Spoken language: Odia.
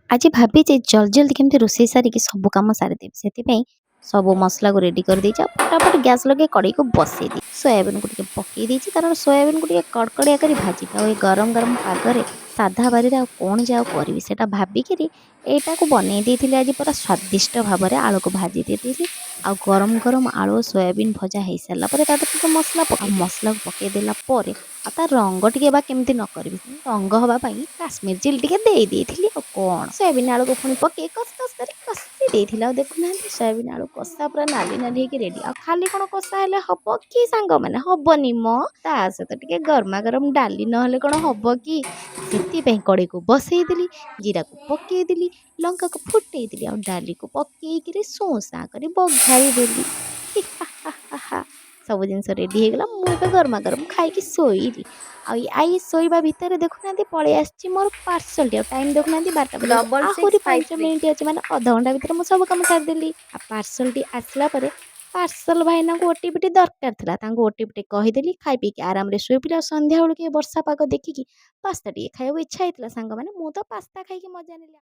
ଆଜି ଭାବିଛି ଜଲ୍ଦି ଜଲ୍ଦି କେମିତି ରୋଷେଇ ସାରିକି ସବୁ କାମ ସାରିଦେବି। ସେଥିପାଇଁ ସବୁ ମସଲାକୁ ରେଡ଼ି କରିଦେଇଛି। ଆଉ ଫଟାଫଟ ଗ୍ୟାସ୍ ଲଗେଇ କଡ଼େଇକୁ ବସେଇ ଦେଇଛି। ସୋୟାବିନ୍କୁ ଟିକେ ପକେଇ ଦେଇଛି, କାରଣ ସୋୟାବିନ୍କୁ ଟିକେ କଡ଼କଡ଼ିଆ କରି ଭାଜିବି। ଆଉ ଏ ଗରମ ଗରମ ପାଗରେ ସାଧା ବାରିରେ ଆଉ କ'ଣ ଯେ ଆଉ କରିବି ସେଇଟା ଭାବିକିରି ଏଇଟାକୁ ବନେଇ ଦେଇଥିଲି ଆଜି ପୁରା ସ୍ୱାଦିଷ୍ଟ ଭାବରେ। ଆଳୁକୁ ଭାଜି ଦେଇଥିଲି, ଆଉ ଗରମ ଗରମ ଆଳୁ ସୋୟାବିନ୍ ଭଜା ହେଇସାରିଲା ପରେ ତା ଦେହରେ ଟିକେ ମସଲାକୁ ପକେଇ ଦେଲା ପରେ ଆଉ ତା ରଙ୍ଗ ଟିକେ ବା କେମିତି ନ କରିବି, ରଙ୍ଗ ହେବା ପାଇଁ କାଶ୍ମୀର ଚିଲି ଟିକେ ଦେଇଥିଲି। ଆଉ କ'ଣ ସୋୟାବିନ୍ ଆଳୁକୁ ପୁଣି ପକେଇ କଷି କଷି କରି କଷି ଦେଇଥିଲି। ଆଉ ଦେଖୁନାହାନ୍ତି ସୋୟାବିନ୍ ଆଳୁ କଷା ପୁରା ନାଲି ନାଲି ହେଇକି ରେଡ଼ି। ଆଉ ଖାଲି କ'ଣ କଷା ହେଲେ ହବ କି ସାଙ୍ଗମାନେ, ହବନି ମ। ତା ସହିତ ଟିକେ ଗରମା ଗରମ ଡାଲି ନହେଲେ କ'ଣ ହବ କି। ସେଥିପାଇଁ କଡ଼େଇକୁ ବସେଇଦେଲି, ଜିରାକୁ ପକେଇଦେଲି, ଲଙ୍କାକୁ ଫୁଟେଇଦେଲି, ଆଉ ଡାଲିକୁ ପକେଇକିରି ସୋଁସା କରି ବଘାରି ଦେଲି। ସବୁ ଜିନିଷ ରେଡ଼ି ହେଇଗଲା। ମୁଁ ଏବେ ଗରମା ଗରମ ଖାଇକି ଶୋଇଲି। ଆଉ ଏଇ ଶୋଇବା ଭିତରେ ଦେଖୁନାହାନ୍ତି ପଳେଇ ଆସିଛି ମୋର ପାର୍ସଲଟି। ଆଉ ଟାଇମ୍ ଦେଖୁନାହାନ୍ତି 12ଟା ବଜିବାକୁ ଡବଲ ସିକ୍ସ ଆହୁରି ଫାଇଭ୍ 5 ଥ୍ରୀ। ମିନିଟ୍ ଅଛି, ମାନେ ଅଧଘଣ୍ଟା ଭିତରେ ମୁଁ ସବୁ କାମ ସାରିଦେଲି। ଆଉ ପାର୍ସଲଟି ଆସିଲା ପରେ ପାର୍ସଲ ଭାଇନାଙ୍କୁ ଓଟିପିଟି ଦରକାର ଥିଲା, ତାଙ୍କୁ ଓଟିପିଟି କହିଦେଲି। ଖାଇ ପିଇକି ଆରାମରେ ଶୋଇପିଲି। ଆଉ ସନ୍ଧ୍ୟାବେଳକୁ ବର୍ଷା ପାଗ ଦେଖିକି ପାସ୍ତା ଟିକେ ଖାଇବାକୁ ଇଚ୍ଛା ହେଇଥିଲା ସାଙ୍ଗମାନେ, ମୁଁ ତ ପାସ୍ତା ଖାଇକି ମଜା ନେଲି।